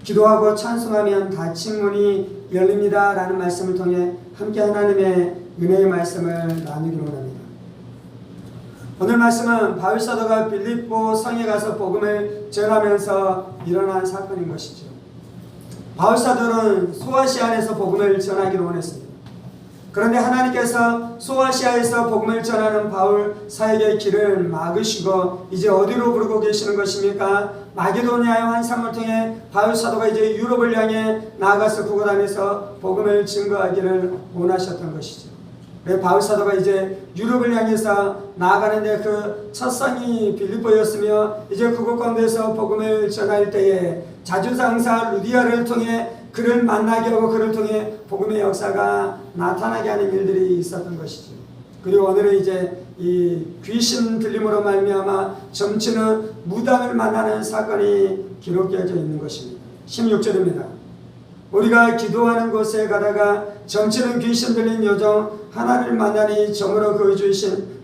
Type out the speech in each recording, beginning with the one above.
기도하고 찬송하면 닫힌 문이 열립니다 라는 말씀을 통해 함께 하나님의 은혜의 말씀을 나누기로 합니다. 오늘 말씀은 바울 사도가 빌립보 성에 가서 복음을 전하면서 일어난 사건인 것이죠. 바울 사도는 소아시아에서 복음을 전하기로 원했습니다. 그런데 하나님께서 소아시아에서 복음을 전하는 바울 사역의 길을 막으시고 이제 어디로 부르고 계시는 것입니까? 마게도니아의 환상을 통해 바울 사도가 이제 유럽을 향해 나아가서 그곳 안에서 복음을 증거하기를 원하셨던 것이죠. 바울 사도가 이제 유럽을 향해서 나아가는데 그 첫 성이 빌립보였으며 이제 그곳 가운데서 복음을 전할 때에 자주상사 루디아를 통해 그를 만나게 하고 그를 통해 복음의 역사가 나타나게 하는 일들이 있었던 것이죠. 그리고 오늘은 이제 이 귀신 들림으로 말미암아 점치는 무당을 만나는 사건이 기록되어져 있는 것입니다. 16절입니다. 우리가 기도하는 곳에 가다가 점치는 귀신 들린 여종 하나를 만나니 점으로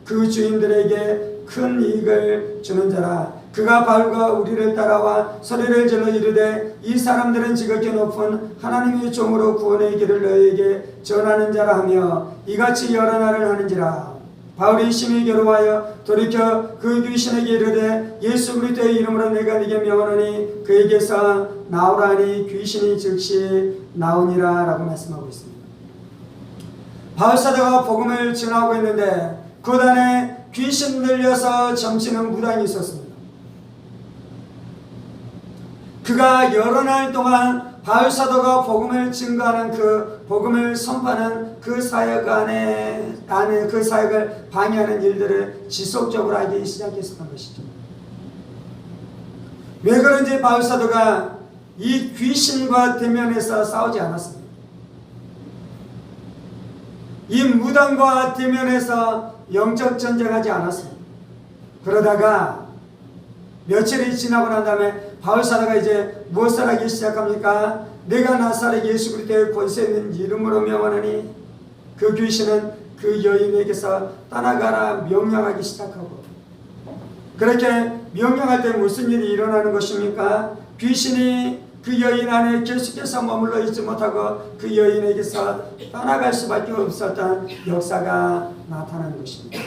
그 주인들에게 큰 이익을 주는 자라. 그가 바울과 우리를 따라와 소리를 질러 이르되 이 사람들은 지극히 높은 하나님의 종으로 구원의 길을 너희에게 전하는 자라 하며 이같이 여러 날을 하는지라. 바울이 심히 괴로워하여 돌이켜 그 귀신에게 이르되 예수 그리스도의 이름으로 내가 네게 명하노니 그에게서 나오라니 귀신이 즉시 나오니라 라고 말씀하고 있습니다. 바울 사도가 복음을 전하고 있는데 그 안에 귀신 들려서 점치는 무당이 있었습니다. 그가 여러 날 동안 바울 사도가 복음을 증거하는 그 복음을 선포하는 그 사역 안에 그 사역을 방해하는 일들을 지속적으로 하기 시작했었던 것이죠. 왜 그런지 바울 사도가 이 귀신과 대면해서 싸우지 않았습니다. 이 무당과 대면해서 영적 전쟁하지 않았습니다. 그러다가 며칠이 지나고 난 다음에 바울 사도가 이제 무엇을 하기 시작합니까? 내가 나사렛 예수 그리스도의 권세 있는 이름으로 명하노니 그 귀신은 그 여인에게서 떠나가라 명령하기 시작하고 그렇게 명령할 때 무슨 일이 일어나는 것입니까? 귀신이 그 여인 안에 계속해서 머물러 있지 못하고 그 여인에게서 떠나갈 수밖에 없었던 역사가 나타나는 것입니다.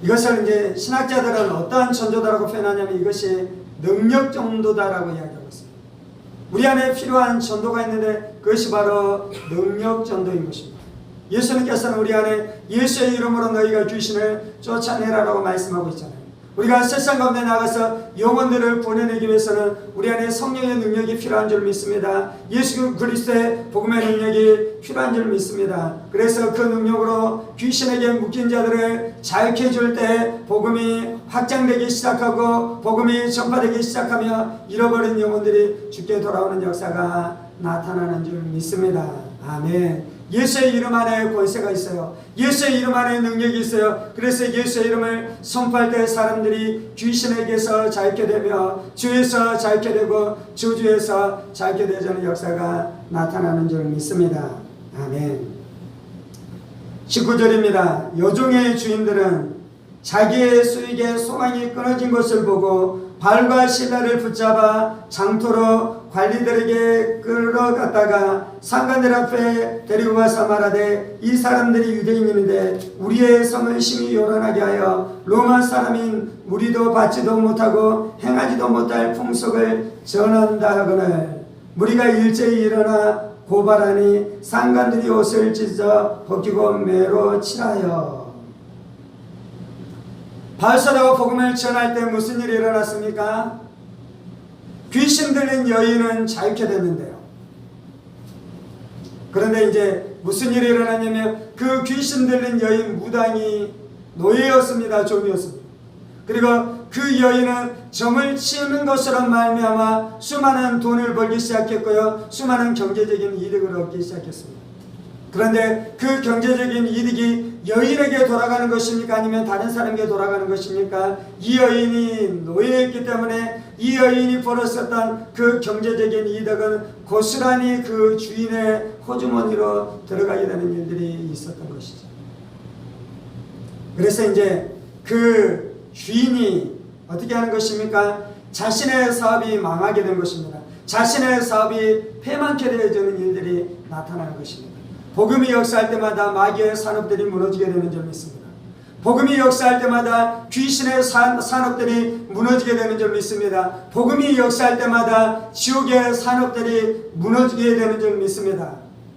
이것을 이제 신학자들은 어떠한 전도다라고 표현하냐면 이것이 능력 전도다라고 이야기하고 있습니다. 우리 안에 필요한 전도가 있는데 그것이 바로 능력 전도인 것입니다. 예수님께서는 우리 안에 예수의 이름으로 너희가 귀신을 쫓아내라라고 말씀하고 있잖아요. 우리가 세상 가운데 나가서 영혼들을 보내내기 위해서는 우리 안에 성령의 능력이 필요한 줄 믿습니다. 예수 그리스도의 복음의 능력이 필요한 줄 믿습니다. 그래서 그 능력으로 귀신에게 묶인 자들을 자유케 해줄 때 복음이 확장되기 시작하고 복음이 전파되기 시작하며 잃어버린 영혼들이 주께 돌아오는 역사가 나타나는 줄 믿습니다. 아멘. 예수의 이름 안에 권세가 있어요. 예수의 이름 안에 능력이 있어요. 그래서 예수의 이름을 선포할 때 사람들이 귀신에게서 자유케 되며 주에서 자유케 되고 주에서 자유케 되자는 역사가 나타나는 줄 믿습니다. 아멘. 19절입니다. 여종의 주인들은 자기의 수익에 소망이 끊어진 것을 보고 발과 신라를 붙잡아 장토로 관리들에게 끌어갔다가 상관들 앞에 데리고 가서 말하되 이 사람들이 유대인인데 우리의 성을 심히 요란하게 하여 로마 사람인 무리도 받지도 못하고 행하지도 못할 풍속을 전한다 하거늘 무리가 일제히 일어나 고발하니 상관들이 옷을 찢어 벗기고 매로 칠하여. 바울 사도가 복음을 전할 때 무슨 일이 일어났습니까? 귀신 들린 여인은 자유케 됐는데요. 그런데 이제 무슨 일이 일어났냐면 그 귀신 들린 여인 무당이 노예였습니다. 종이었습니다. 그리고 그 여인은 점을 치는 것으로 말미암아 수많은 돈을 벌기 시작했고요. 수많은 경제적인 이득을 얻기 시작했습니다. 그런데 그 경제적인 이득이 여인에게 돌아가는 것입니까? 아니면 다른 사람에게 돌아가는 것입니까? 이 여인이 노예였기 때문에 이 여인이 벌었었던 그 경제적인 이득은 고스란히 그 주인의 호주머니로 들어가게 되는 일들이 있었던 것이죠. 그래서 이제 그 주인이 어떻게 하는 것입니까? 자신의 사업이 망하게 된 것입니다. 자신의 사업이 패망케 되어지는 일들이 나타나는 것입니다. 복음이 역사할 때마다 마귀의 산업들이 무너지게 되는 줄 믿습니다. 복음이 역사할 때마다 귀신의 산업들이 무너지게 되는 줄 믿습니다. 복음이 역사할 때마다 지옥의 산업들이 무너지게 되는 줄 믿습니다.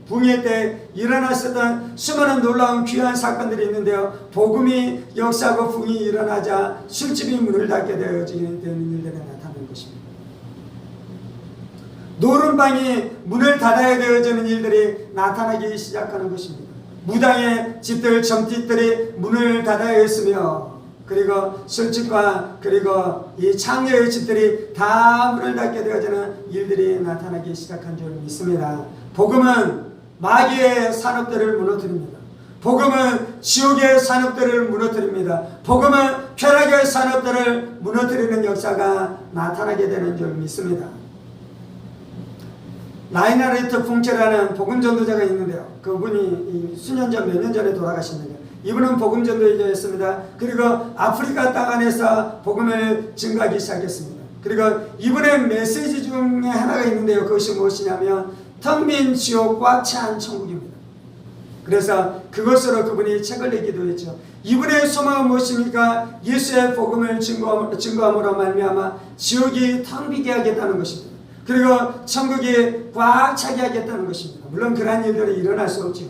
붕괴 때 일어났었던 수많은 놀라운 귀한 사건들이 있는데요. 복음이 역사하고 붕이 일어나자 술집이 문을 닫게 되어지게 되는 일들이 나타나는 것입니다. 노름방이 문을 닫아야 되어지는 일들이 나타나기 시작하는 것입니다. 무당의 집들, 점집들이 문을 닫아야 했으며, 그리고 술집과 그리고 이 창녀의 집들이 다 문을 닫게 되어지는 일들이 나타나기 시작한 줄 믿습니다. 복음은 마귀의 산업들을 무너뜨립니다. 복음은 지옥의 산업들을 무너뜨립니다. 복음은 쾌락의 산업들을 무너뜨리는 역사가 나타나게 되는 줄 믿습니다. 라이나르트 풍체라는 복음 전도자가 있는데요. 그분이 수년 전, 몇 년 전에 돌아가셨는데, 이분은 복음 전도자였습니다. 그리고 아프리카 땅 안에서 복음을 증거하기 시작했습니다. 그리고 이분의 메시지 중에 하나가 있는데요. 그것이 무엇이냐면 텅 빈 지옥 꽉 찬 천국입니다. 그래서 그것으로 그분이 책을 내기도 했죠. 이분의 소망은 무엇입니까? 예수의 복음을 증거함으로 말미암아 지옥이 텅 비게 하겠다는 것입니다. 그리고 천국이 꽉 차게 하겠다는 것입니다. 물론 그러한 일들이 일어날 수 없죠.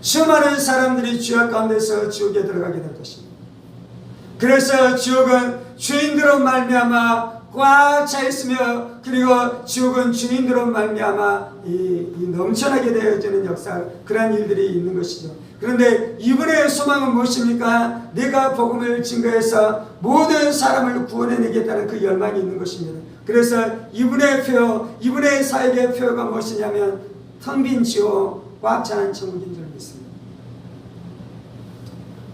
수많은 사람들이 죄악 가운데서 지옥에 들어가게 될 것입니다. 그래서 지옥은 죄인들로 말미암아 꽉 차 있으며, 그리고 지옥은 주인들로 말미암아 이 넘쳐나게 되어지는 역사, 그러한 일들이 있는 것이죠. 그런데 이분의 소망은 무엇입니까? 내가 복음을 증거해서 모든 사람을 구원해내겠다는 그 열망이 있는 것입니다. 그래서 이분의 표어, 이분의 사역의 표어가 무엇이냐면 텅 빈 지옥 꽉 차는 천국인 줄 믿습니다.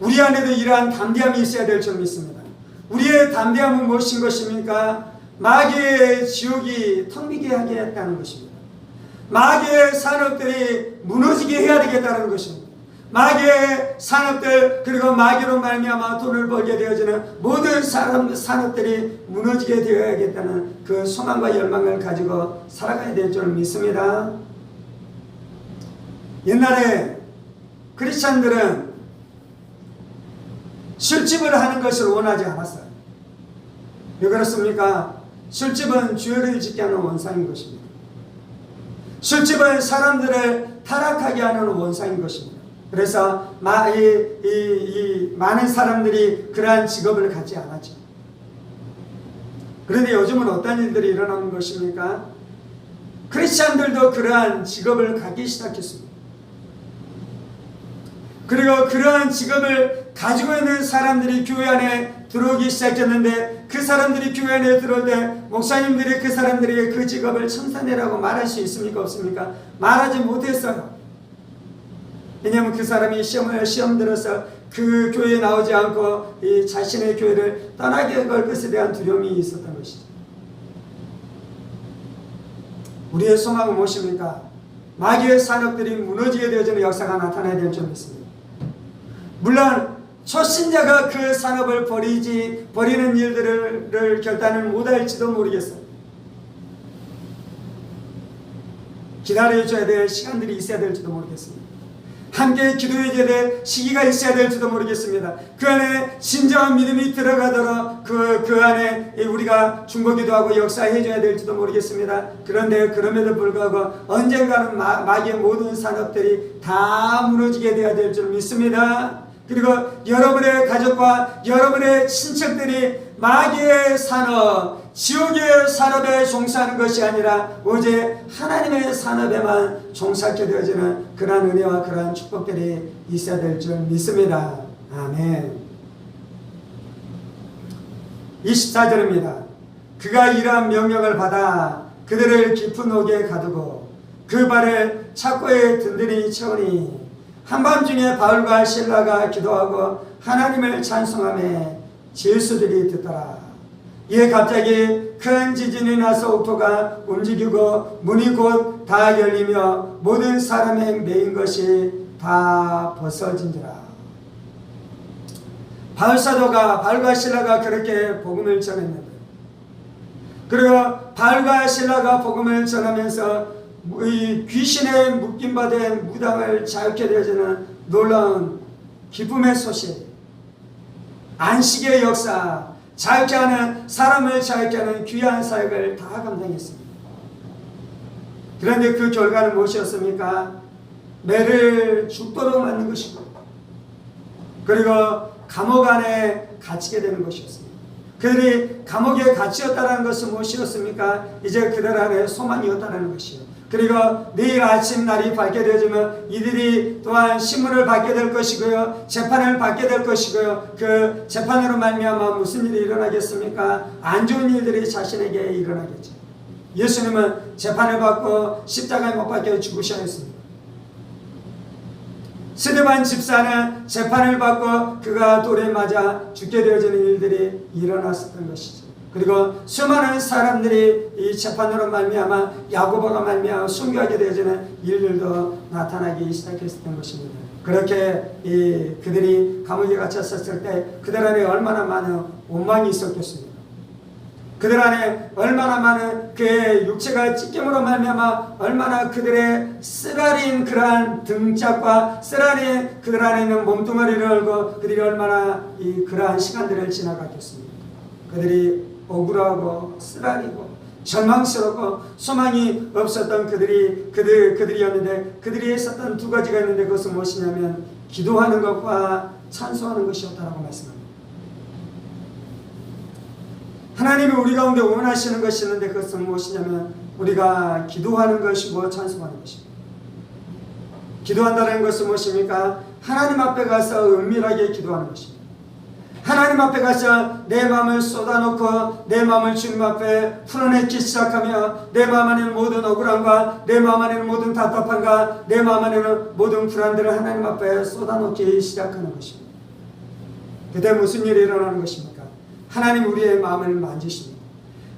우리 안에도 이러한 담대함이 있어야 될 줄 믿습니다. 우리의 담대함은 무엇인 것입니까? 마귀의 지옥이 텅 비게 하게 했다는 것입니다. 마귀의 산업들이 무너지게 해야 되겠다는 것입니다. 마귀의 산업들, 그리고 마귀로 말미암아 돈을 벌게 되어지는 모든 산업들이 무너지게 되어야겠다는 그 소망과 열망을 가지고 살아가야 될 줄 믿습니다. 옛날에 크리스찬들은 술집을 하는 것을 원하지 않았어요. 왜 그렇습니까? 술집은 죄를 짓게 하는 원상인 것입니다. 술집은 사람들을 타락하게 하는 원상인 것입니다. 그래서 많은 사람들이 그러한 직업을 갖지 않았죠. 그런데 요즘은 어떤 일들이 일어나는 것입니까? 크리스찬들도 그러한 직업을 갖기 시작했습니다. 그리고 그러한 직업을 가지고 있는 사람들이 교회 안에 들어오기 시작했는데, 그 사람들이 교회 안에 들어올 때 목사님들이 그 사람들에게 그 직업을 청산해라고 말할 수 있습니까? 없습니까? 말하지 못했어요. 왜냐하면 그 사람이 시험 들어서 그 교회에 나오지 않고 이 자신의 교회를 떠나게 걸 것에 대한 두려움이 있었던 것이죠. 우리의 소망은 무엇입니까? 마귀의 산업들이 무너지게 되어지는 역사가 나타나야 될 줄 믿습니다. 물론 초신자가 그 산업을 버리는 일들을 결단을 못할지도 모르겠어요. 기다려줘야 될 시간들이 있어야 될지도 모르겠습니다. 함께 기도해야 될 시기가 있어야 될지도 모르겠습니다. 그 안에 진정한 믿음이 들어가도록 그 안에 우리가 중보기도하고 역사해줘야 될지도 모르겠습니다. 그런데 그럼에도 불구하고 언젠가는 마귀의 모든 산업들이 다 무너지게 되어야 될 줄 믿습니다. 그리고 여러분의 가족과 여러분의 친척들이 마귀의 산업, 지옥의 산업에 종사하는 것이 아니라 오직 하나님의 산업에만 종사하게 되어지는 그러한 은혜와 그러한 축복들이 있어야 될 줄 믿습니다. 아멘. 24절입니다. 그가 이러한 명령을 받아 그들을 깊은 옥에 가두고 그 발을 착고에 든든히 채우니 한밤중에 바울과 실라가 기도하고 하나님을 찬송하며 질수들이 듣더라. 이에 갑자기 큰 지진이 나서 옥토가 움직이고 문이 곧 다 열리며 모든 사람의 매인 것이 다 벗어진지라. 바울 사도가 바울과 실라가 그렇게 복음을 전했는데 그리고 바울과 실라가 복음을 전하면서 이 귀신에 묶임받은 무당을 자유케 되어지는 놀라운 기쁨의 소식, 안식의 역사, 자유케 하는, 사람을 자유케 하는 귀한 사역을 다 감당했습니다. 그런데 그 결과는 무엇이었습니까? 매를 죽도록 맞는 것이고, 그리고 감옥 안에 갇히게 되는 것이었습니다. 그들이 감옥에 갇혔다는 것은 무엇이었습니까? 이제 그들 안에 소망이었다는 것이요. 그리고 내일 아침 날이 밝게 되어지면 이들이 또한 신문을 받게 될 것이고요, 재판을 받게 될 것이고요, 그 재판으로 말미암아 무슨 일이 일어나겠습니까? 안 좋은 일들이 자신에게 일어나겠죠. 예수님은 재판을 받고 십자가에 못 박혀 죽으셔야 했습니다. 스데반 집사는 재판을 받고 그가 돌에 맞아 죽게 되어지는 일들이 일어났었던 것이죠. 그리고 수많은 사람들이 이 재판으로 말미암아 야고보가 말미암아 순교하게 되어지는 일들도 나타나기 시작했던 것입니다. 그렇게 그들이 감옥에 갇혔을 때 그들 안에 얼마나 많은 원망이 있었겠습니까? 그들 안에 얼마나 많은 그의 육체가 찢김으로 말미암아 얼마나 그들의 쓰라린 그러한 등짝과 쓰라린 그들 안에 있는 몸뚱아리를 알고 그들이 얼마나 그러한 시간들을 지나갔겠습니까? 그들이 억울하고 쓰라리고 절망스럽고 소망이 없었던 그들이었는데, 그들이 했었던 두 가지가 있는데 그것은 무엇이냐면 기도하는 것과 찬송하는 것이었다라고 말씀합니다. 하나님이 우리 가운데 원하시는 것이 있는데 그것은 무엇이냐면 우리가 기도하는 것이고 찬송하는 것입니다. 기도한다는 것은 무엇입니까? 하나님 앞에 가서 은밀하게 기도하는 것입니다. 하나님 앞에 가서 내 마음을 쏟아놓고 내 마음을 주님 앞에 풀어내기 시작하며 내 마음 안에는 모든 억울함과 내 마음 안에는 모든 답답함과 내 마음 안에는 모든 불안들을 하나님 앞에 쏟아놓기 시작하는 것입니다. 그때 무슨 일이 일어나는 것입니까? 하나님 우리의 마음을 만지십니다.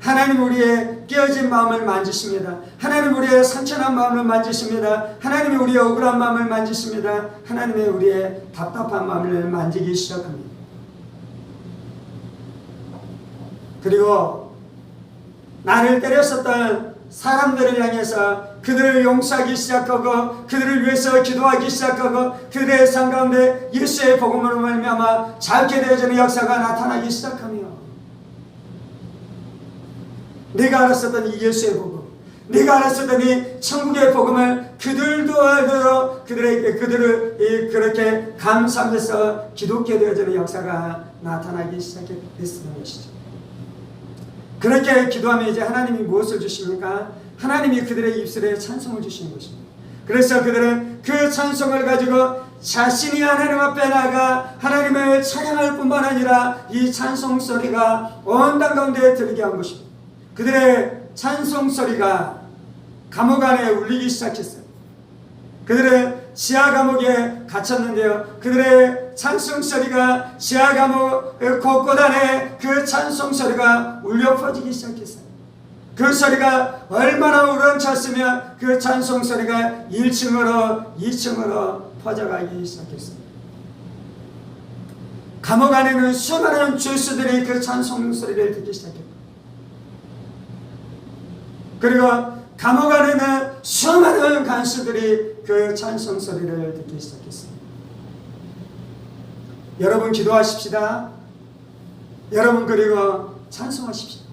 하나님 우리의 깨어진 마음을 만지십니다. 하나님 우리의 상처난 마음을 만지십니다. 하나님이 우리의 억울한 마음을 만지십니다. 하나님이 우리의 답답한 마음을 만지기 시작합니다. 그리고 나를 때렸었던 사람들을 향해서 그들을 용서하기 시작하고 그들을 위해서 기도하기 시작하고 그들의 삶 가운데 예수의 복음으로 말미암아 자유케 되어지는 역사가 나타나기 시작하며, 내가 알았었던 이 예수의 복음, 내가 알았었던 이 천국의 복음을 그들도 알도록 그들을 그렇게 감사하면서 기독교 되어지는 역사가 나타나기 시작했던 것이죠. 그렇게 기도하면 이제 하나님이 무엇을 주십니까? 하나님이 그들의 입술에 찬송을 주시는 것입니다. 그래서 그들은 그 찬송을 가지고 자신이 하나님 앞에 나가 하나님을 찬양할 뿐만 아니라 이 찬송 소리가 온 땅 가운데 들리게 한 것입니다. 그들의 찬송 소리가 감옥 안에 울리기 시작했어요. 그들은 지하 감옥에 갇혔는데요, 그들의 찬송 소리가 지하 감옥 곳곳 안에 그 찬송 소리가 울려 퍼지기 시작했어요. 그 소리가 얼마나 우렁찼으면 그 찬송 소리가 1층으로 2층으로 퍼져가기 시작했어요. 감옥 안에는 수많은 죄수들이 그 찬송 소리를 듣기 시작했고, 그리고 감옥 안에는 수많은 간수들이 그 찬송 소리를 듣기 시작했습니다. 여러분 기도하십시다. 여러분 그리고 찬송하십시다.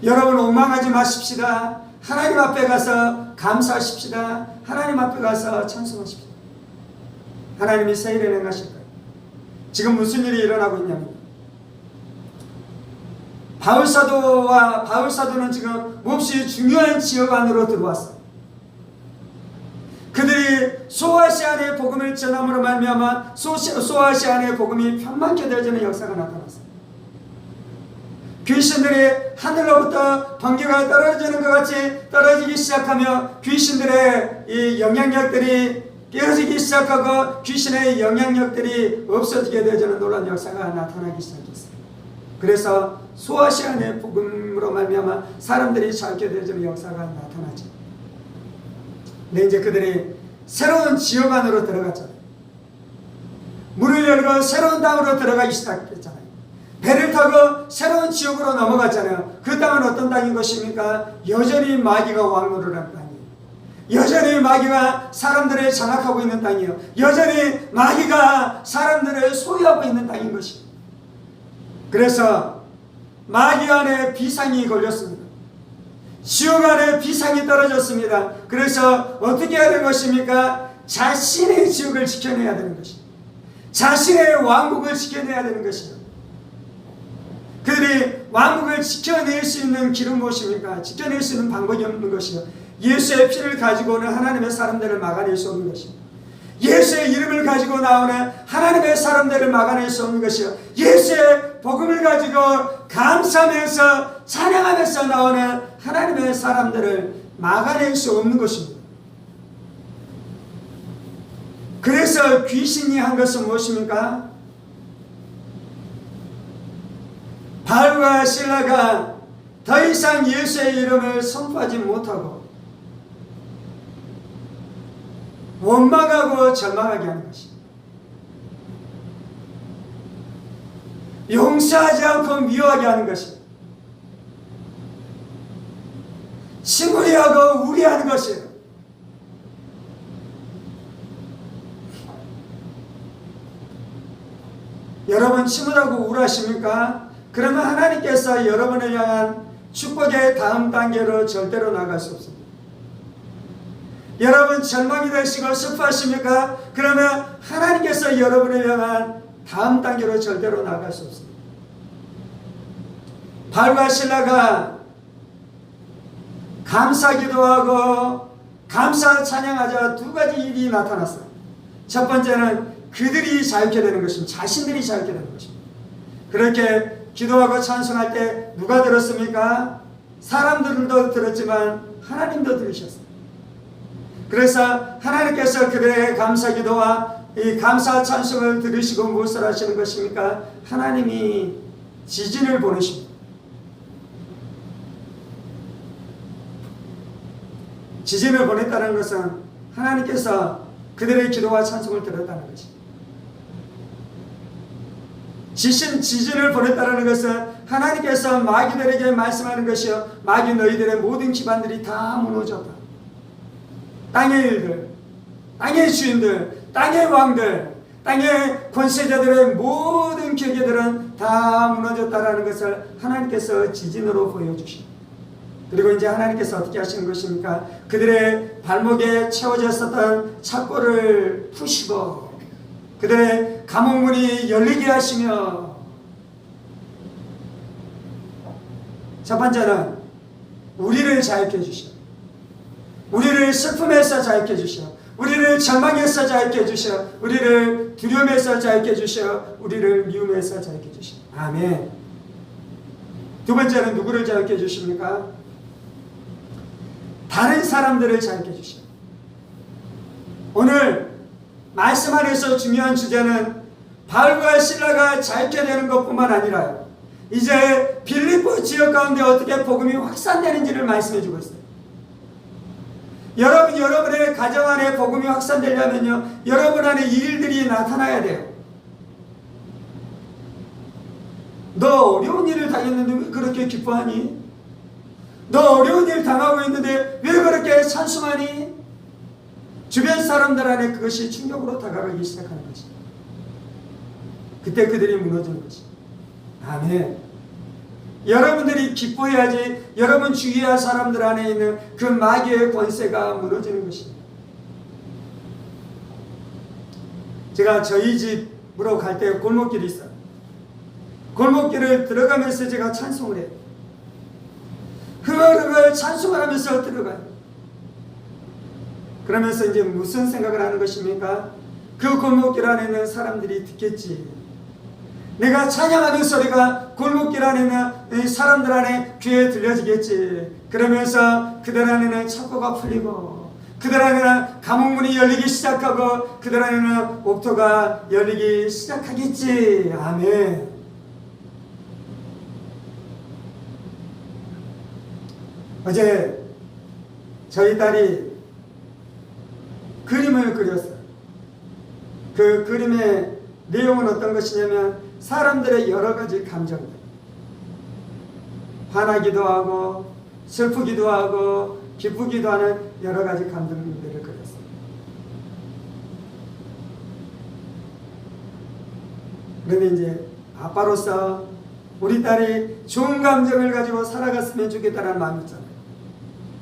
여러분 원망하지 마십시다. 하나님 앞에 가서 감사하십시다. 하나님 앞에 가서 찬송하십시다. 하나님이 새 일을 행하실 거예요. 지금 무슨 일이 일어나고 있냐면, 바울사도는 지금 몹시 중요한 지역 안으로 들어왔어요. 그들이 소아시아의 복음을 전함으로 말미암아 소아시아의 복음이 편만케 되어지는 역사가 나타났어요. 귀신들이 하늘로부터 번개가 떨어지는 것 같이 떨어지기 시작하며 귀신들의 이 영향력들이 깨어지기 시작하고 귀신의 영향력들이 없어지게 되어지는 놀라운 역사가 나타나기 시작했어요. 그래서 소아시아의 복음으로 말미암아 사람들이 자유케 되어지는 역사가 나타나죠. 근데 이제 그들이 새로운 지역 안으로 들어갔잖아요. 문을 열고 새로운 땅으로 들어가기 시작했잖아요. 배를 타고 새로운 지역으로 넘어갔잖아요. 그 땅은 어떤 땅인 것입니까? 여전히 마귀가 왕노를 한 땅이에요. 여전히 마귀가 사람들을 장악하고 있는 땅이에요. 여전히 마귀가 사람들을 소유하고 있는 땅인 것이에요. 그래서 마귀 안에 비상이 걸렸습니다. 지옥 안에 비상이 떨어졌습니다. 그래서 어떻게 해야 되는 것입니까? 자신의 지옥을 지켜내야 되는 것입니다. 자신의 왕국을 지켜내야 되는 것이죠. 그들이 왕국을 지켜낼 수 있는 길은 무엇입니까? 지켜낼 수 있는 방법이 없는 것이요. 예수의 피를 가지고는 하나님의 사람들을 막아낼 수 없는 것입니다. 예수의 이름을 가지고 나오는 하나님의 사람들을 막아낼 수 없는 것이요. 예수의 복음을 가지고 감사하면서 찬양하면서 나오는 하나님의 사람들을 막아낼 수 없는 것입니다. 그래서 귀신이 한 것은 무엇입니까? 바울과 실라가 더 이상 예수의 이름을 선포하지 못하고 원망하고 절망하게 하는 것입니다. 용서하지 않고 미워하게 하는 것입니다. 시무리하고 우리하는 것이에요. 여러분 침울하고 우울하십니까? 그러면 하나님께서 여러분을 향한 축복의 다음 단계로 절대로 나갈 수 없습니다. 여러분 절망이 되시고 슬퍼하십니까? 그러면 하나님께서 여러분을 향한 다음 단계로 절대로 나갈 수 없습니다. 바울과 실라가 감사 기도하고 감사 찬양하자 두 가지 일이 나타났어요. 첫 번째는 그들이 자유케 되는 것입니다. 자신들이 자유케 되는 것입니다. 그렇게 기도하고 찬송할 때 누가 들었습니까? 사람들도 들었지만 하나님도 들으셨어요. 그래서 하나님께서 그들의 감사 기도와 이 감사 찬송을 들으시고 무엇을 하시는 것입니까? 하나님이 지진을 보내십니다. 지진을 보냈다는 것은 하나님께서 그들의 기도와 찬송을 들었다는 것입니다. 지진을 보냈다는 것은 하나님께서 마귀들에게 말씀하는 것이요, 마귀 너희들의 모든 기반들이 다 무너졌다. 땅의 일들, 땅의 주인들, 땅의 왕들, 땅의 권세자들의 모든 계계들은 다 무너졌다라는 것을 하나님께서 지진으로 보여주십니다. 그리고 이제 하나님께서 어떻게 하시는 것입니까? 그들의 발목에 채워졌었던 착고를 푸시고 그들의 감옥문이 열리게 하시며, 첫 번째는 우리를 자유케 해주시오. 우리를 슬픔에서 자유케 해주시오. 우리를 절망에서 자유케 해주시오. 우리를 두려움에서 자유케 해주시오. 우리를 미움에서 자유케 해주시오. 아멘. 두 번째는 누구를 자유케 해주십니까? 다른 사람들을 자유케 해주시오. 오늘 말씀 안에서 중요한 주제는 바울과 실라가 자유케 되는 것뿐만 아니라 이제 빌립보 지역 가운데 어떻게 복음이 확산되는지를 말씀해 주고 있어요. 여러분의 가정 안에 복음이 확산되려면요, 여러분 안에 이 일들이 나타나야 돼요. 너 어려운 일을 당했는데 왜 그렇게 기뻐하니? 너 어려운 일 당하고 있는데 왜 그렇게 찬송하니? 주변 사람들 안에 그것이 충격으로 다가가기 시작하는 것입니다. 그때 그들이 무너지는 것입니다. 아멘. 여러분들이 기뻐해야지 여러분 주위의 사람들 안에 있는 그 마귀의 권세가 무너지는 것입니다. 제가 저희 집으로 갈 때 골목길이 있어요. 골목길을 들어가면서 제가 찬송을 해요. 흥얼흥얼 찬송을 하면서 들어가요. 그러면서 이제 무슨 생각을 하는 것입니까? 그 골목길 안에 있는 사람들이 듣겠지. 내가 찬양하는 소리가 골목길 안에 있는 사람들 안에 귀에 들려지겠지. 그러면서 그들 안에는 착고가 풀리고 그들 안에는 감옥문이 열리기 시작하고 그들 안에는 옥토가 열리기 시작하겠지. 아멘. 어제 저희 딸이 그림을 그렸어요. 그 그림의 내용은 어떤 것이냐면 사람들의 여러 가지 감정들, 화나기도 하고 슬프기도 하고 기쁘기도 하는 여러 가지 감정들을 그렸어요. 그런데 이제 아빠로서 우리 딸이 좋은 감정을 가지고 살아갔으면 좋겠다는 마음이 있잖아요.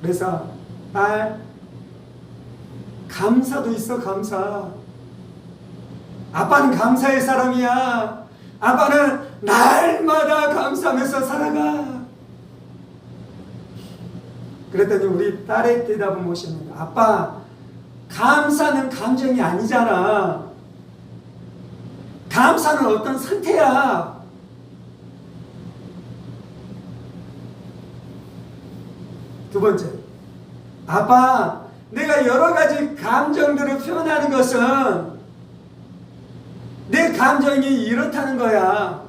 그래서 딸, 감사도 있어. 감사. 아빠는 감사의 사람이야. 아빠는 날마다 감사하면서 살아가. 그랬더니 우리 딸의 대답은 무엇이었는가? 아빠, 감사는 감정이 아니잖아. 감사는 어떤 상태야. 두 번째, 아빠, 내가 여러 가지 감정들을 표현하는 것은 내 감정이 이렇다는 거야.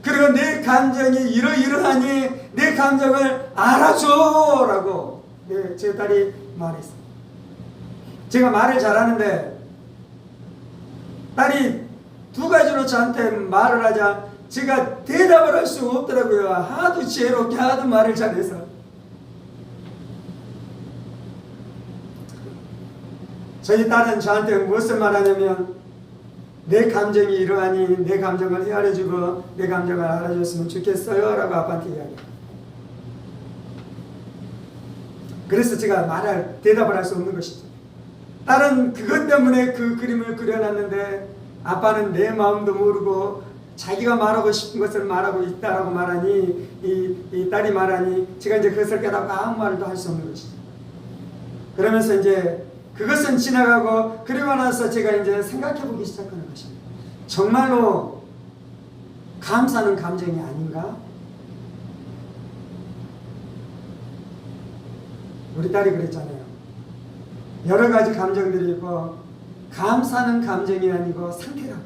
그리고 내 감정이 이러이러하니 내 감정을 알아줘 라고 제 딸이 말했어요. 제가 말을 잘하는데 딸이 두 가지로 저한테 말을 하자 제가 대답을 할 수 없더라고요. 하도 지혜롭게 하도 말을 잘해서. 저희 딸은 저한테 무엇을 말하냐면 내 감정이 이러하니 내 감정을 헤아려주고 내 감정을 알아줬으면 좋겠어요 라고 아빠한테 이야기해요. 그래서 제가 대답을 할 수 없는 것이죠. 딸은 그것 때문에 그 그림을 그려놨는데 아빠는 내 마음도 모르고 자기가 말하고 싶은 것을 말하고 있다라고 말하니 이 딸이 말하니 제가 이제 그것을 깨닫고 아무 말도 할 수 없는 것이죠. 그러면서 이제 그것은 지나가고 그리고 나서 제가 이제 생각해 보기 시작하는 것입니다. 정말로 감사는 감정이 아닌가? 우리 딸이 그랬잖아요. 여러 가지 감정들이 있고 감사는 감정이 아니고 상태다.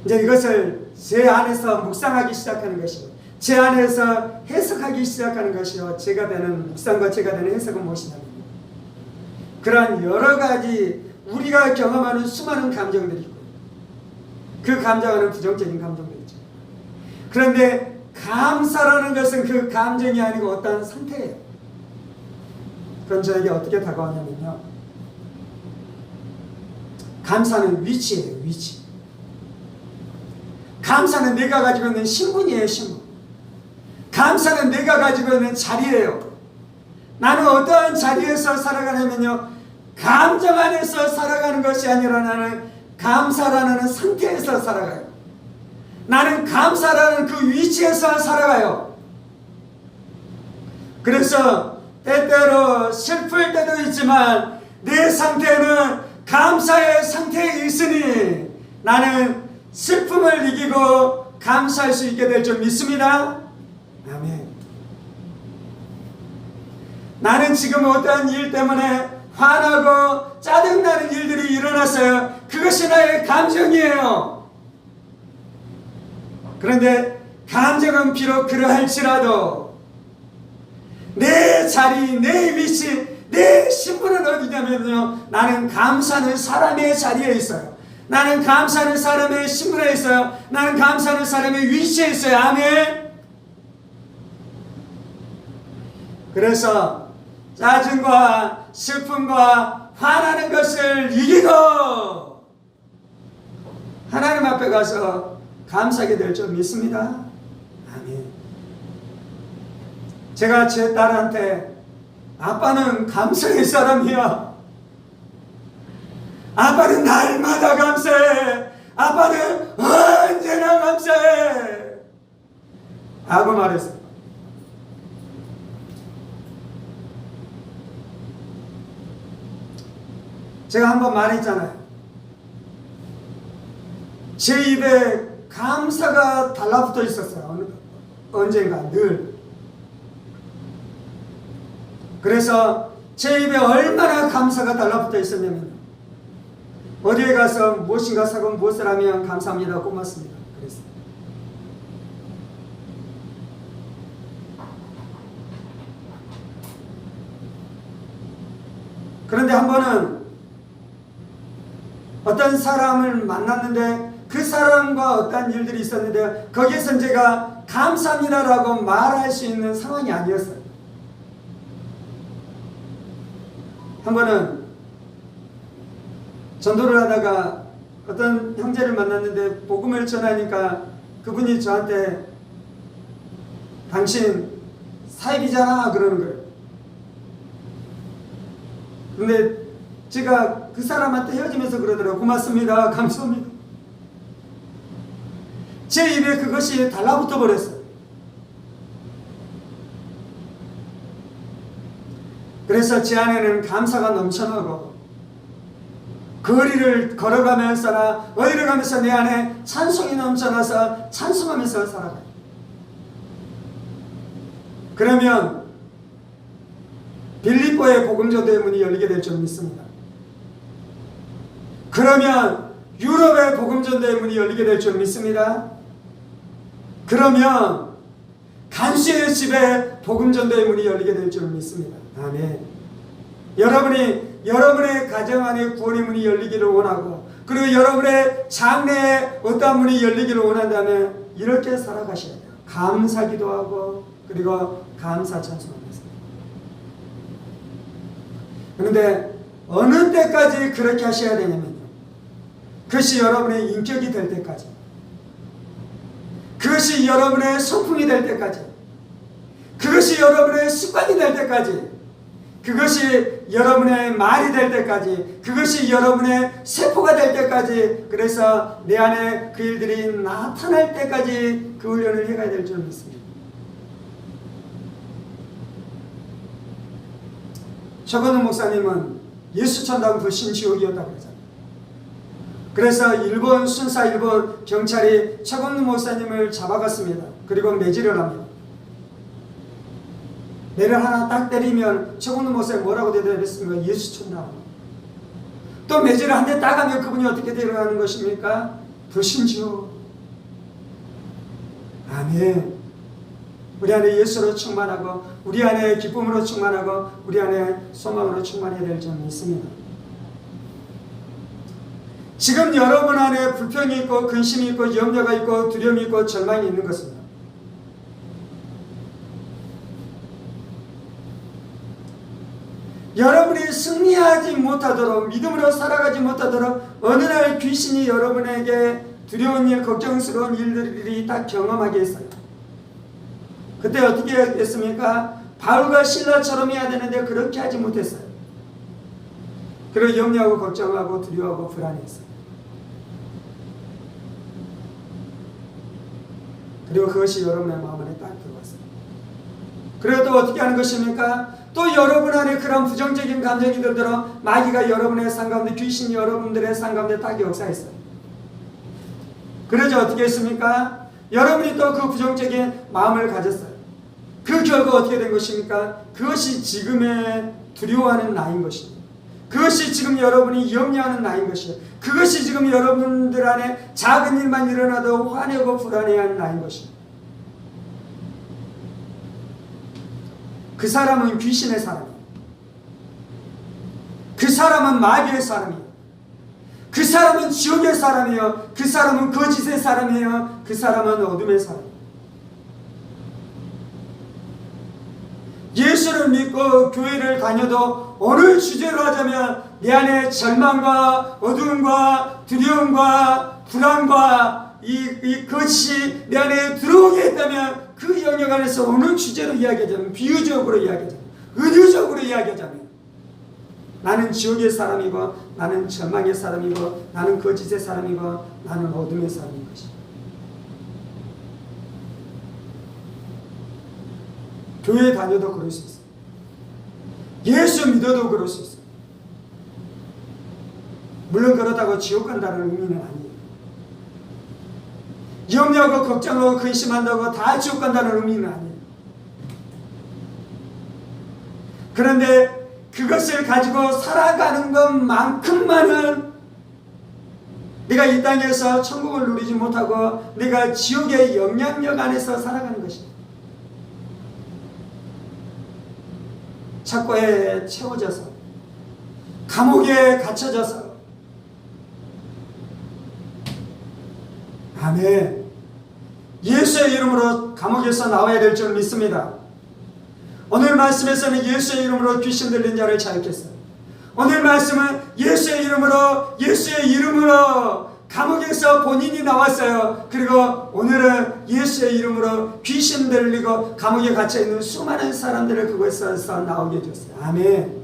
이제 이것을 제 안에서 묵상하기 시작하는 것이고 제 안에서 해석하기 시작하는 것이요. 제가 되는 묵상과 제가 되는 해석은 무엇이냐면 그러한 여러 가지 우리가 경험하는 수많은 감정들이 있고 그 감정은 부정적인 감정들이죠. 그런데 감사라는 것은 그 감정이 아니고 어떤 상태예요. 그건 저에게 어떻게 다가왔냐면요. 감사는 위치예요. 위치. 감사는 내가 가지고 있는 신분이에요. 신분. 감사는 내가 가지고 있는 자리예요. 나는 어떠한 자리에서 살아가냐면요. 감정 안에서 살아가는 것이 아니라 나는 감사라는 상태에서 살아가요. 나는 감사라는 그 위치에서 살아가요. 그래서 때때로 슬플 때도 있지만 내 상태는 감사의 상태에 있으니 나는 슬픔을 이기고 감사할 수 있게 될 줄 믿습니다. 아멘. 나는 지금 어떠한 일 때문에 화나고 짜증나는 일들이 일어났어요. 그것이 나의 감정이에요. 그런데 감정은 비록 그러할지라도 내 자리, 내 위치, 내 신분은 어디냐면요. 나는 감사하는 사람의 자리에 있어요. 나는 감사하는 사람의 신분에 있어요. 나는 감사하는 사람의 위치에 있어요. 아멘. 그래서 짜증과 슬픔과 화나는 것을 이기고 하나님 앞에 가서 감사하게 될 줄 믿습니다. 아멘. 제가 제 딸한테 아빠는 감사의 사람이야. 아빠는 날마다 감사해. 아빠는 언제나 감사해. 라고 말했어요. 제가 한번 말했잖아요. 제 입에 감사가 달라붙어 있었어요. 언젠가 늘. 그래서 제 입에 얼마나 감사가 달라붙어 있었냐면 어디에 가서 무엇인가 사고 무엇을 하면 감사합니다 고맙습니다. 그랬어요. 그런데 한 번은 어떤 사람을 만났는데 그 사람과 어떤 일들이 있었는데 거기에서 제가 감사합니다라고 말할 수 있는 상황이 아니었어요. 한 번은 전도를 하다가 어떤 형제를 만났는데 복음을 전하니까 그분이 저한테 당신 사입이잖아 그러는 거예요. 근데 제가 그 사람한테 헤어지면서 그러더라고요. 고맙습니다. 감사합니다. 제 입에 그것이 달라붙어 버렸어요. 그래서 제 안에는 감사가 넘쳐나고 거리를 걸어가면서나 어디를 가면서 내 안에 찬송이 넘쳐나서 찬송하면서 살아가요. 그러면 빌립보의 복음전도의 문이 열리게 될 줄 믿습니다. 그러면 유럽의 복음전도의 문이 열리게 될 줄 믿습니다. 그러면 간수의 집에 복음전도의 문이 열리게 될 줄 믿습니다. 아멘. 여러분의 가정 안에 구원의 문이 열리기를 원하고 그리고 여러분의 장래에 어떤 문이 열리기를 원한다면 이렇게 살아가셔야 돼요. 감사기도 하고 그리고 감사 찬송하면서. 그런데 어느 때까지 그렇게 하셔야 되냐면요. 그것이 여러분의 인격이 될 때까지, 그것이 여러분의 성품이 될 때까지, 그것이 여러분의 습관이 될 때까지, 그것이 여러분의 말이 될 때까지, 그것이 여러분의 세포가 될 때까지, 그래서 내 안에 그 일들이 나타날 때까지 그 훈련을 해가야 될 줄 믿습니다. 최건우 목사님은 예수천당 불신지옥이었다고 그러잖아요. 그래서 일본 순사 일본 경찰이 최건우 목사님을 잡아갔습니다. 그리고 매질을 합니다. 매를 하나 딱 때리면 최건우 목사님 뭐라고 대답했습니까? 예수천당. 또 매질을 한 대 딱 하면 그분이 어떻게 되어가는 것입니까? 불신지옥. 아멘. 우리 안에 예수로 충만하고 우리 안에 기쁨으로 충만하고 우리 안에 소망으로 충만해야 될 점이 있습니다. 지금 여러분 안에 불평이 있고 근심이 있고 염려가 있고 두려움이 있고 절망이 있는 것입니다. 여러분이 승리하지 못하도록 믿음으로 살아가지 못하도록 어느 날 귀신이 여러분에게 두려운 일 걱정스러운 일들이 딱 경험하게 했어요. 그때 어떻게 했습니까? 바울과 실라처럼 해야 되는데 그렇게 하지 못했어요. 그리고 염려하고 걱정하고 두려워하고 불안했어요. 그리고 그것이 여러분의 마음 안에 딱 들어왔어요. 그리고 또 어떻게 하는 것입니까? 또 여러분 안에 그런 부정적인 감정이 들더러 마귀가 여러분의 삶 가운데 귀신이 여러분들의 삶 가운데 딱 역사했어요. 그래서 어떻게 했습니까? 여러분이 또 그 부정적인 마음을 가졌어요. 그 결과 어떻게 된 것입니까? 그것이 지금의 두려워하는 나인 것입니다. 그것이 지금 여러분이 염려하는 나인 것이에요. 그것이 지금 여러분들 안에 작은 일만 일어나도 화내고 불안해하는 나인 것입니다. 그 사람은 귀신의 사람이에요. 그 사람은 마귀의 사람이에요. 그 사람은 지옥의 사람이에요. 그 사람은 거짓의 사람이에요. 그 사람은 어둠의 사람이에요. 예수를 믿고 교회를 다녀도 어느 주제로 하자면 내 안에 절망과 어두움과 두려움과 불안과 이 것이 내 안에 들어오게 했다면 그 영역 안에서 어느 주제로 이야기하자면 비유적으로 이야기하자면 은유적으로 이야기하자면 나는 지옥의 사람이고 나는 절망의 사람이고 나는 거짓의 사람이고 나는 어둠의 사람인 것이다. 교회 다녀도 그럴 수 있어요. 예수 믿어도 그럴 수 있어요. 물론 그렇다고 지옥 간다는 의미는 아니에요. 염려하고 걱정하고 근심한다고 다 지옥 간다는 의미는 아니에요. 그런데 그것을 가지고 살아가는 것만큼만은 내가 이 땅에서 천국을 누리지 못하고 내가 지옥의 영향력 안에서 살아가는 것입니다. 착고에 채워져서 감옥에 갇혀져서 아멘. 예수의 이름으로 감옥에서 나와야 될 줄 믿습니다. 오늘 말씀에서는 예수의 이름으로 귀신 들린 자를 자유했어요. 오늘 말씀은 예수의 이름으로 감옥에서 본인이 나왔어요. 그리고 오늘은 예수의 이름으로 귀신 들리고 감옥에 갇혀있는 수많은 사람들을 그곳에서 나오게 해줬어요. 아멘.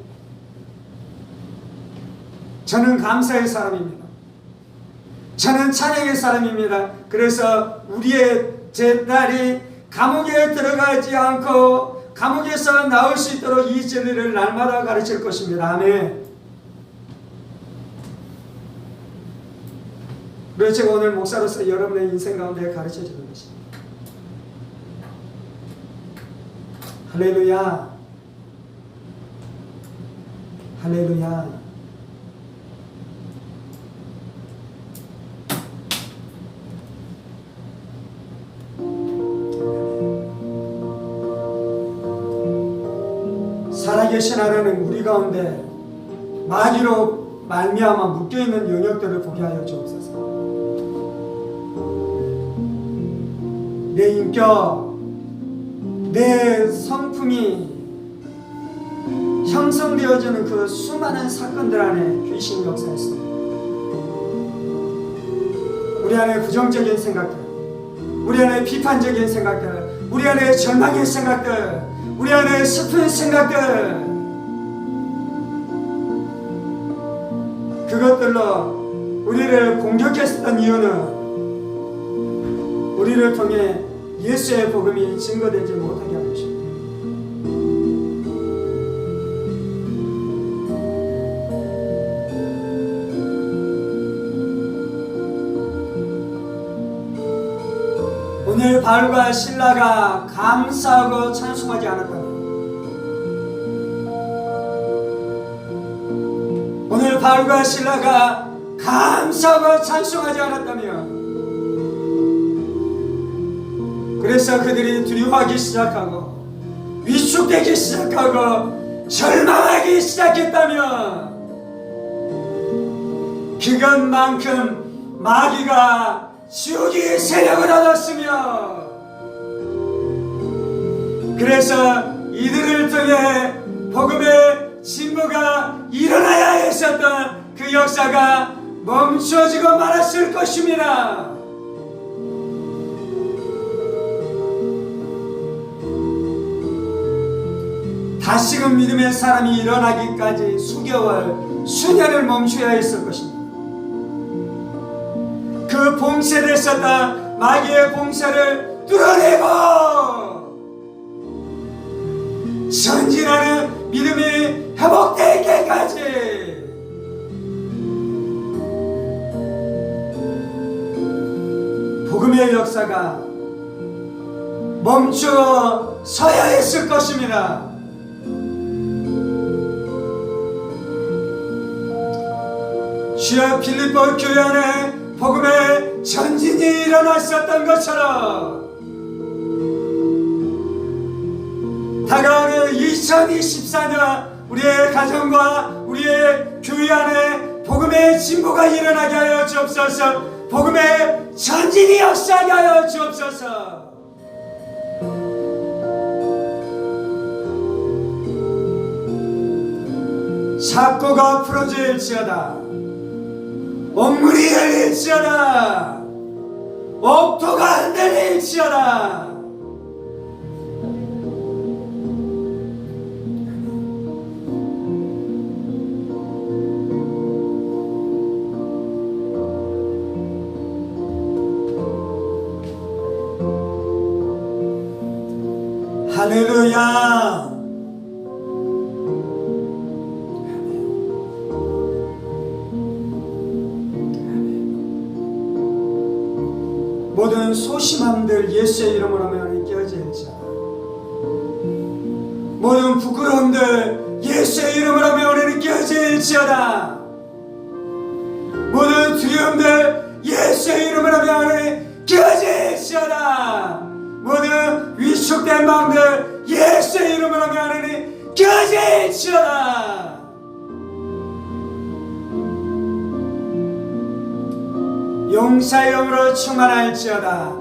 저는 감사의 사람입니다. 저는 찬양의 사람입니다. 그래서 제 딸이 감옥에 들어가지 않고 감옥에서 나올 수 있도록 이 진리를 날마다 가르칠 것입니다. 아멘. 그래서 제가 오늘 목사로서 여러분의 인생 가운데 가르쳐 주는 것입니다. 할렐루야. 할렐루야. 살아계신 하나님, 우리 가운데 마귀로 말미암아 묶여있는 영역들을 보게 하여 주옵소서. 내 인격, 내 성품이 형성되어지는 그 수많은 사건들 안에 귀신 역사했습니다. 우리 안에 부정적인 생각들, 우리 안에 비판적인 생각들, 우리 안에 절망의 생각들, 우리 안에 슬픈 생각들, 그것들로 우리를 공격했었던 이유는 우리를 통해 예수의 복음이 증거되지 못하게 하는 것입니다. 오늘 바울과 실라가 감사하고 찬송하지 않았다면, 오늘 바울과 실라가 감사하고 찬송하지 않았다면, 그래서 그들이 두려워하기 시작하고 위축되기 시작하고 절망하기 시작했다면, 그것만큼 마귀가 지옥의 세력을 얻었으며, 그래서 이들을 통해 복음의 진보가 일어나야 했었던 그 역사가 멈춰지고 말았을 것입니다. 다시금 믿음의 사람이 일어나기까지 수개월, 수년을 멈춰야 했을 것입니다. 그 봉쇄를 했었던 마귀의 봉쇄를 뚫어내고 전진하는 믿음이 회복될 때까지 복음의 역사가 멈춰 서야 했을 것입니다. 주여, 빌립보 교회 안에 복음의 전진이 일어났었던 것처럼 다가오는 2024년 우리의 가정과 우리의 교회 안에 복음의 진보가 일어나게 하여 주옵소서. 복음의 전진이 역사하게 하여 주옵소서. 삭고가 풀어질지어다, 옥물이 열릴지어다, 옥토가 흔들릴지어다. 할렐루야. 모든 소심함들 예수의 이름으로 하면 깨어질지어다. 모든 부끄러움들 예수의 이름으로 하면 깨어질지어다. 모든 두려움들 예수의 이름으로 하면 깨어질지어다. 모든 위축된 마음들 예수의 이름으로 하면 깨어질지어다. 용사의 영으로 충만할지어다.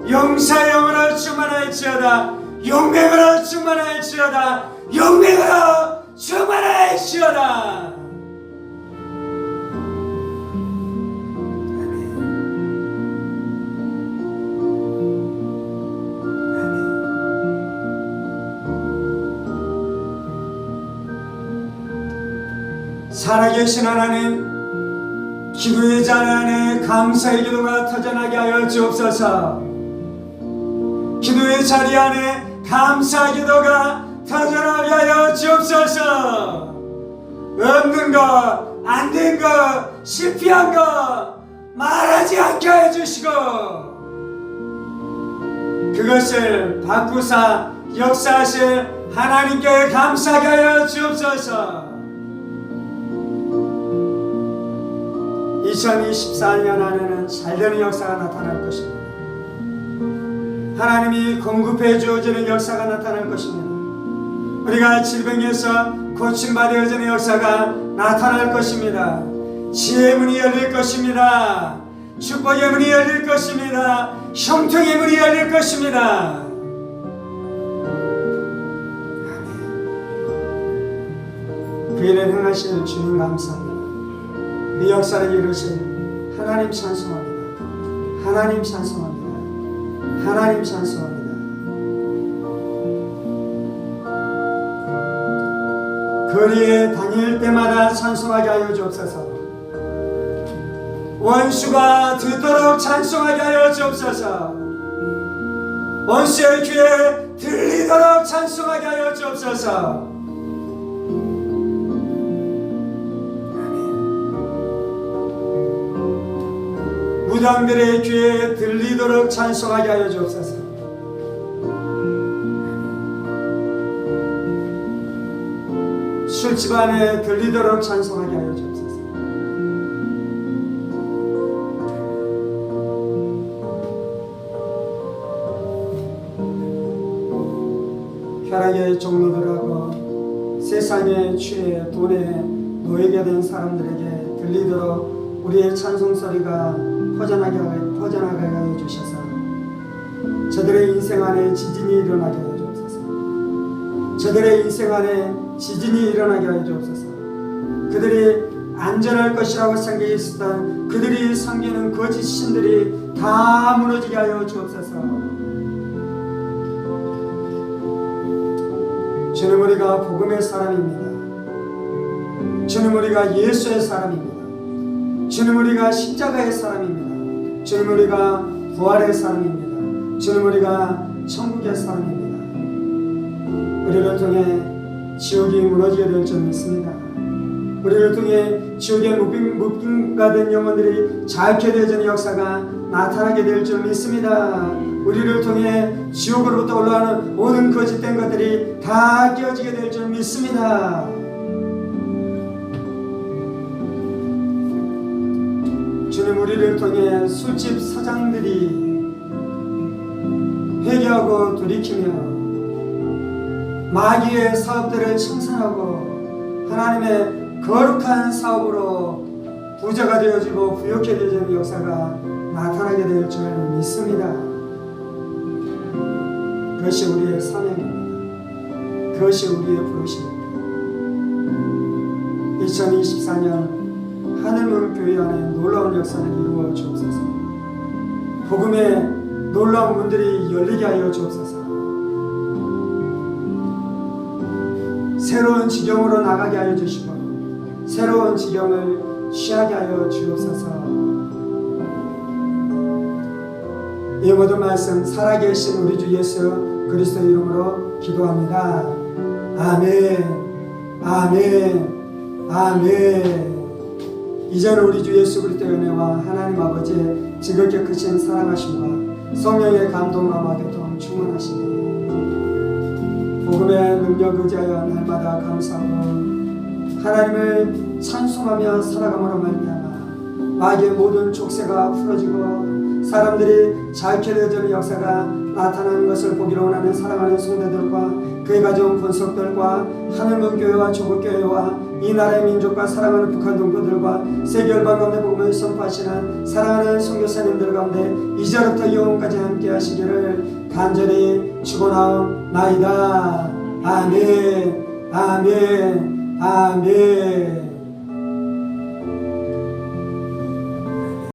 용사의 영으로 충만할지어다. 용맹으로 충만할지어다. 용맹으로 충만할지어다. 살아계신 하나님, 기도의 자리 안에 감사의 기도가 터져나게 하여 주옵소서. 기도의 자리 안에 감사 기도가 터져나게 하여 주옵소서. 없는 것, 안 된 것, 실패한 것 말하지 않게 하여 주시고, 그것을 바꾸사 역사하실 하나님께 감사하게 하여 주옵소서. 2024년 안에는 잘되는 역사가 나타날 것입니다. 하나님이 공급해 주어지는 역사가 나타날 것입니다. 우리가 질병에서 고침받아지는 역사가 나타날 것입니다. 지혜의 문이 열릴 것입니다. 축복의 문이 열릴 것입니다. 형통의 문이 열릴 것입니다. 그 일을 행하실 주님 감사합니다. 이 역사를 이루신 하나님 찬송합니다. 하나님 찬송합니다. 하나님 찬송합니다. 거리에 다닐 때마다 찬송하게 하여 주옵소서. 원수가 듣도록 찬송하게 하여 주옵소서. 원수의 귀에 들리도록 찬송하게 하여 주옵소서. 무당들의 귀에 들리도록 찬송하게 하여 주옵소서. 술집 안에 들리도록 찬송하게 하여 주옵소서. 쾌락의 종로들하고 세상에 취해 돈에 노예가 된 사람들에게 들리도록 우리의 찬송 소리가 퍼져나가게 하여 주셔서 저들의 인생 안에 지진이 일어나게 하여 주옵소서. 저들의 인생 안에 지진이 일어나게 하여 주옵소서. 그들이 안전할 것이라고 생각했었던 그들이 섬기는 거짓 신들이 다 무너지게 하여 주옵소서. 주님, 우리가 복음의 사람입니다. 주님, 우리가 예수의 사람입니다. 주님, 우리가 십자가의 사람입니다. 주님, 우리가 부활의 사람입니다. 주님, 우리가 천국의 사람입니다. 우리를 통해 지옥이 무너지게 될 줄 믿습니다. 우리를 통해 지옥에 묶임가 된 영혼들이 자유케 되어지는 역사가 나타나게 될 줄 믿습니다. 우리를 통해 지옥으로부터 올라오는 모든 거짓된 것들이 다 깨어지게 될 줄 믿습니다. 주님, 우리를 통해 술집 사장들이 회개하고 돌이키며 마귀의 사업들을 청산하고 하나님의 거룩한 사업으로 부자가 되어지고 부욕해 되어지는 역사가 나타나게 될 줄 믿습니다. 그것이 우리의 사명입니다. 그것이 우리의 부르심입니다. 2024년 하늘문 교회 안에 놀라운 역사를 이루어 주옵소서. 복음의 놀라운 문들이 열리게 하여 주옵소서. 새로운 지경으로 나가게 하여 주시고 새로운 지경을 취하게 하여 주옵소서. 이 모든 말씀 살아계신 우리 주 예수 그리스도 이름으로 기도합니다. 아멘. 아멘. 아멘. 이제는 우리 주 예수 그리스도의 은혜와 하나님 아버지의 지극히 크신 사랑하심과 성령의 감동과 교통 충만하시니 복음의 능력 의지하여 날마다 감사하고 하나님을 찬송하며 살아감으로 말미암아 마귀의 모든 족쇄가 풀어지고 사람들이 자유케 되어지는 역사가 나타나는 것을 보기로 원하는 사랑하는 성도들과 그의 가정 권속들과 하늘문교회와 조국교회와 이 나라의 민족과 사랑하는 북한 동포들과 세계 열방 가운데 복음을 선포하시는 사랑하는 선교사님들 가운데 이제부터 영원까지 함께 하시기를 간절히 축원하옵나이다. 아멘. 아멘. 아멘.